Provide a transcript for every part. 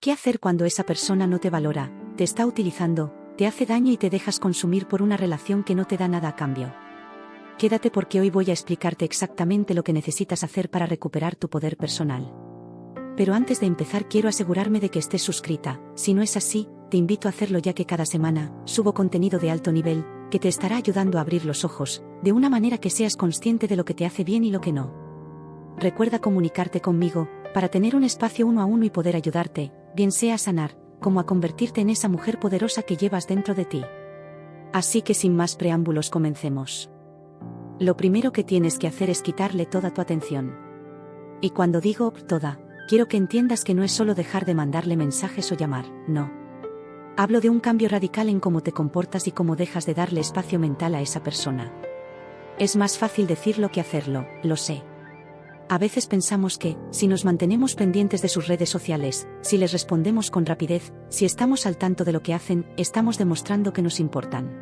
¿Qué hacer cuando esa persona no te valora, te está utilizando, te hace daño y te dejas consumir por una relación que no te da nada a cambio? Quédate porque hoy voy a explicarte exactamente lo que necesitas hacer para recuperar tu poder personal. Pero antes de empezar quiero asegurarme de que estés suscrita. Si no es así, te invito a hacerlo ya que cada semana subo contenido de alto nivel, que te estará ayudando a abrir los ojos, de una manera que seas consciente de lo que te hace bien y lo que no. Recuerda comunicarte conmigo, para tener un espacio uno a uno y poder ayudarte, bien sea a sanar, como a convertirte en esa mujer poderosa que llevas dentro de ti. Así que sin más preámbulos comencemos. Lo primero que tienes que hacer es quitarle toda tu atención. Y cuando digo toda, quiero que entiendas que no es solo dejar de mandarle mensajes o llamar, no. Hablo de un cambio radical en cómo te comportas y cómo dejas de darle espacio mental a esa persona. Es más fácil decirlo que hacerlo, lo sé. A veces pensamos que, si nos mantenemos pendientes de sus redes sociales, si les respondemos con rapidez, si estamos al tanto de lo que hacen, estamos demostrando que nos importan.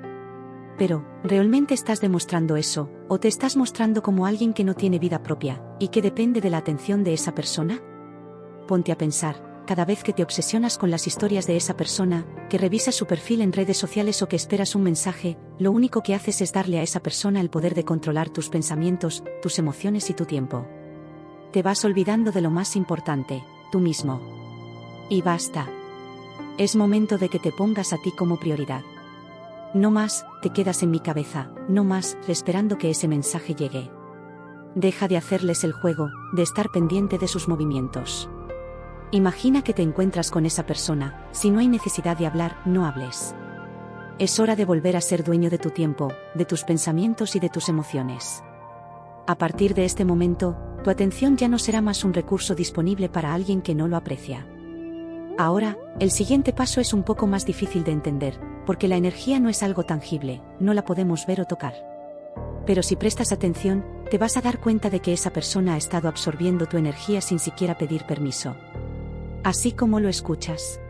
Pero, ¿realmente estás demostrando eso, o te estás mostrando como alguien que no tiene vida propia, y que depende de la atención de esa persona? Ponte a pensar, cada vez que te obsesionas con las historias de esa persona, que revisas su perfil en redes sociales o que esperas un mensaje, lo único que haces es darle a esa persona el poder de controlar tus pensamientos, tus emociones y tu tiempo. Te vas olvidando de lo más importante, tú mismo. Y basta. Es momento de que te pongas a ti como prioridad. No más, te quedas en mi cabeza, no más, esperando que ese mensaje llegue. Deja de hacerles el juego, de estar pendiente de sus movimientos. Imagina que te encuentras con esa persona, si no hay necesidad de hablar, no hables. Es hora de volver a ser dueño de tu tiempo, de tus pensamientos y de tus emociones. A partir de este momento, tu atención ya no será más un recurso disponible para alguien que no lo aprecia. Ahora, el siguiente paso es un poco más difícil de entender, porque la energía no es algo tangible, no la podemos ver o tocar. Pero si prestas atención, te vas a dar cuenta de que esa persona ha estado absorbiendo tu energía sin siquiera pedir permiso. Así como lo escuchas.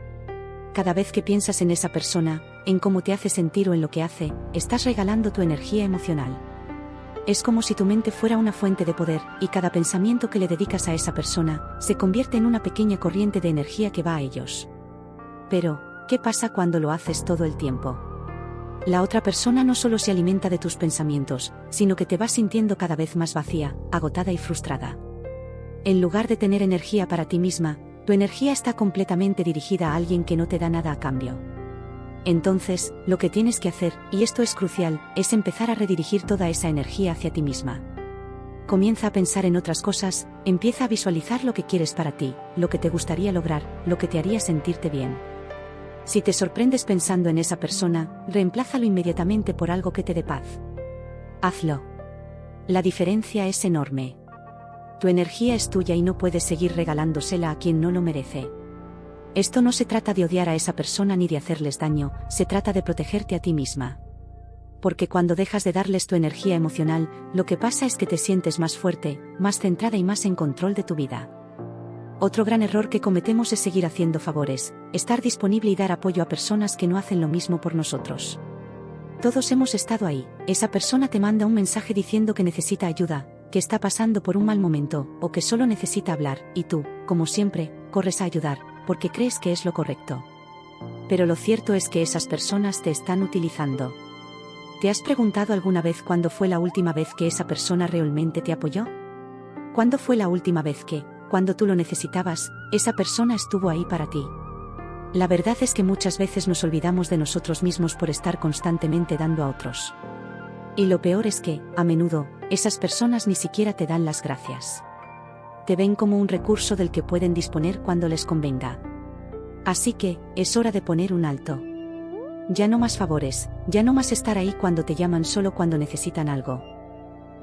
Cada vez que piensas en esa persona, en cómo te hace sentir o en lo que hace, estás regalando tu energía emocional. Es como si tu mente fuera una fuente de poder, y cada pensamiento que le dedicas a esa persona, se convierte en una pequeña corriente de energía que va a ellos. Pero, ¿qué pasa cuando lo haces todo el tiempo? La otra persona no solo se alimenta de tus pensamientos, sino que te vas sintiendo cada vez más vacía, agotada y frustrada. En lugar de tener energía para ti misma, tu energía está completamente dirigida a alguien que no te da nada a cambio. Entonces, lo que tienes que hacer, y esto es crucial, es empezar a redirigir toda esa energía hacia ti misma. Comienza a pensar en otras cosas, empieza a visualizar lo que quieres para ti, lo que te gustaría lograr, lo que te haría sentirte bien. Si te sorprendes pensando en esa persona, reemplázalo inmediatamente por algo que te dé paz. Hazlo. La diferencia es enorme. Tu energía es tuya y no puedes seguir regalándosela a quien no lo merece. Esto no se trata de odiar a esa persona ni de hacerles daño, se trata de protegerte a ti misma. Porque cuando dejas de darles tu energía emocional, lo que pasa es que te sientes más fuerte, más centrada y más en control de tu vida. Otro gran error que cometemos es seguir haciendo favores, estar disponible y dar apoyo a personas que no hacen lo mismo por nosotros. Todos hemos estado ahí, esa persona te manda un mensaje diciendo que necesita ayuda, que está pasando por un mal momento, o que solo necesita hablar, y tú, como siempre, corres a ayudar, porque crees que es lo correcto. Pero lo cierto es que esas personas te están utilizando. ¿Te has preguntado alguna vez cuándo fue la última vez que esa persona realmente te apoyó? ¿Cuándo fue la última vez que, cuando tú lo necesitabas, esa persona estuvo ahí para ti? La verdad es que muchas veces nos olvidamos de nosotros mismos por estar constantemente dando a otros. Y lo peor es que, a menudo, esas personas ni siquiera te dan las gracias. Te ven como un recurso del que pueden disponer cuando les convenga. Así que, es hora de poner un alto. Ya no más favores, ya no más estar ahí cuando te llaman solo cuando necesitan algo.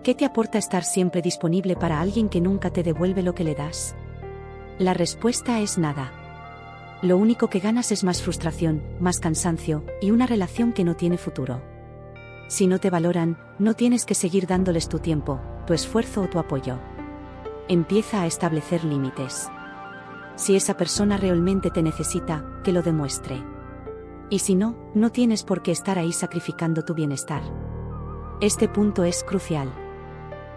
¿Qué te aporta estar siempre disponible para alguien que nunca te devuelve lo que le das? La respuesta es nada. Lo único que ganas es más frustración, más cansancio, y una relación que no tiene futuro. Si no te valoran, no tienes que seguir dándoles tu tiempo, tu esfuerzo o tu apoyo. Empieza a establecer límites. Si esa persona realmente te necesita, que lo demuestre. Y si no, no tienes por qué estar ahí sacrificando tu bienestar. Este punto es crucial.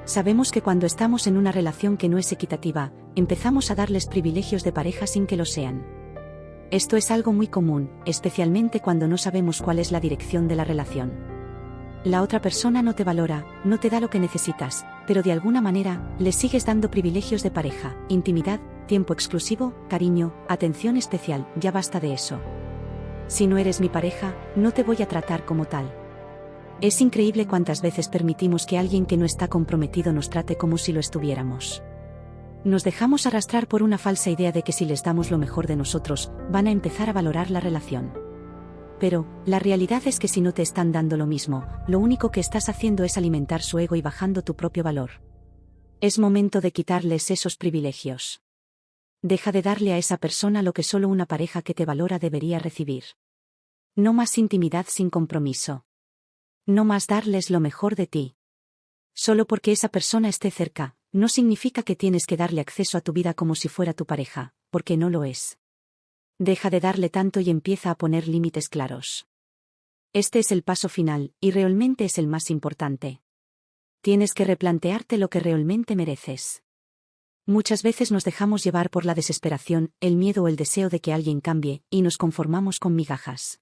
Sabemos que cuando estamos en una relación que no es equitativa, empezamos a darles privilegios de pareja sin que lo sean. Esto es algo muy común, especialmente cuando no sabemos cuál es la dirección de la relación. La otra persona no te valora, no te da lo que necesitas, pero de alguna manera, le sigues dando privilegios de pareja, intimidad, tiempo exclusivo, cariño, atención especial, ya basta de eso. Si no eres mi pareja, no te voy a tratar como tal. Es increíble cuántas veces permitimos que alguien que no está comprometido nos trate como si lo estuviéramos. Nos dejamos arrastrar por una falsa idea de que si les damos lo mejor de nosotros, van a empezar a valorar la relación. Pero, la realidad es que si no te están dando lo mismo, lo único que estás haciendo es alimentar su ego y bajando tu propio valor. Es momento de quitarles esos privilegios. Deja de darle a esa persona lo que solo una pareja que te valora debería recibir. No más intimidad sin compromiso. No más darles lo mejor de ti. Solo porque esa persona esté cerca, no significa que tienes que darle acceso a tu vida como si fuera tu pareja, porque no lo es. Deja de darle tanto y empieza a poner límites claros. Este es el paso final, y realmente es el más importante. Tienes que replantearte lo que realmente mereces. Muchas veces nos dejamos llevar por la desesperación, el miedo o el deseo de que alguien cambie, y nos conformamos con migajas.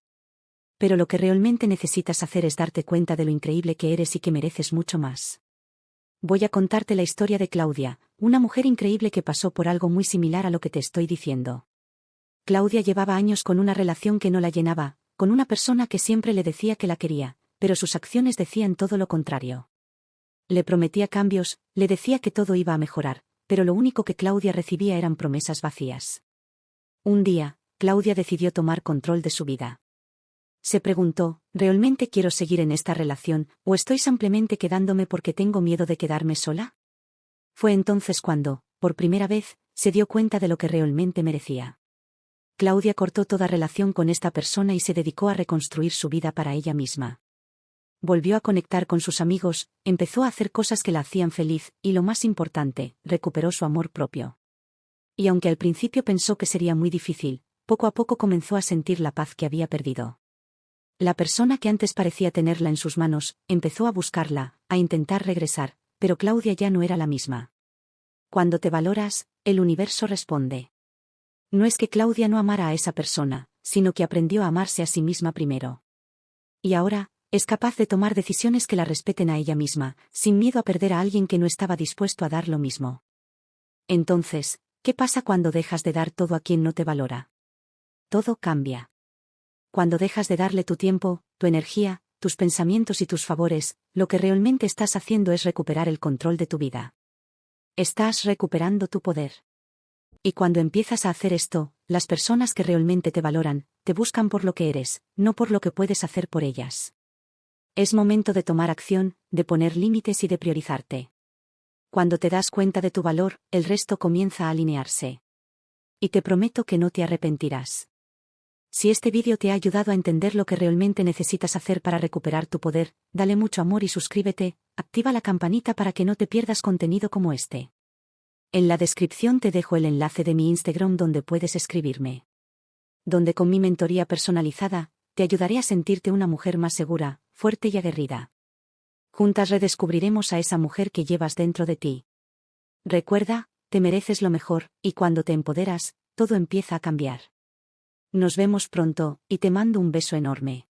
Pero lo que realmente necesitas hacer es darte cuenta de lo increíble que eres y que mereces mucho más. Voy a contarte la historia de Claudia, una mujer increíble que pasó por algo muy similar a lo que te estoy diciendo. Claudia llevaba años con una relación que no la llenaba, con una persona que siempre le decía que la quería, pero sus acciones decían todo lo contrario. Le prometía cambios, le decía que todo iba a mejorar, pero lo único que Claudia recibía eran promesas vacías. Un día, Claudia decidió tomar control de su vida. Se preguntó, ¿realmente quiero seguir en esta relación, o estoy simplemente quedándome porque tengo miedo de quedarme sola? Fue entonces cuando, por primera vez, se dio cuenta de lo que realmente merecía. Claudia cortó toda relación con esta persona y se dedicó a reconstruir su vida para ella misma. Volvió a conectar con sus amigos, empezó a hacer cosas que la hacían feliz, y lo más importante, recuperó su amor propio. Y aunque al principio pensó que sería muy difícil, poco a poco comenzó a sentir la paz que había perdido. La persona que antes parecía tenerla en sus manos, empezó a buscarla, a intentar regresar, pero Claudia ya no era la misma. Cuando te valoras, el universo responde. No es que Claudia no amara a esa persona, sino que aprendió a amarse a sí misma primero. Y ahora, es capaz de tomar decisiones que la respeten a ella misma, sin miedo a perder a alguien que no estaba dispuesto a dar lo mismo. Entonces, ¿qué pasa cuando dejas de dar todo a quien no te valora? Todo cambia. Cuando dejas de darle tu tiempo, tu energía, tus pensamientos y tus favores, lo que realmente estás haciendo es recuperar el control de tu vida. Estás recuperando tu poder. Y cuando empiezas a hacer esto, las personas que realmente te valoran, te buscan por lo que eres, no por lo que puedes hacer por ellas. Es momento de tomar acción, de poner límites y de priorizarte. Cuando te das cuenta de tu valor, el resto comienza a alinearse. Y te prometo que no te arrepentirás. Si este vídeo te ha ayudado a entender lo que realmente necesitas hacer para recuperar tu poder, dale mucho amor y suscríbete, activa la campanita para que no te pierdas contenido como este. En la descripción te dejo el enlace de mi Instagram donde puedes escribirme. Donde con mi mentoría personalizada, te ayudaré a sentirte una mujer más segura, fuerte y aguerrida. Juntas redescubriremos a esa mujer que llevas dentro de ti. Recuerda, te mereces lo mejor, y cuando te empoderas, todo empieza a cambiar. Nos vemos pronto, y te mando un beso enorme.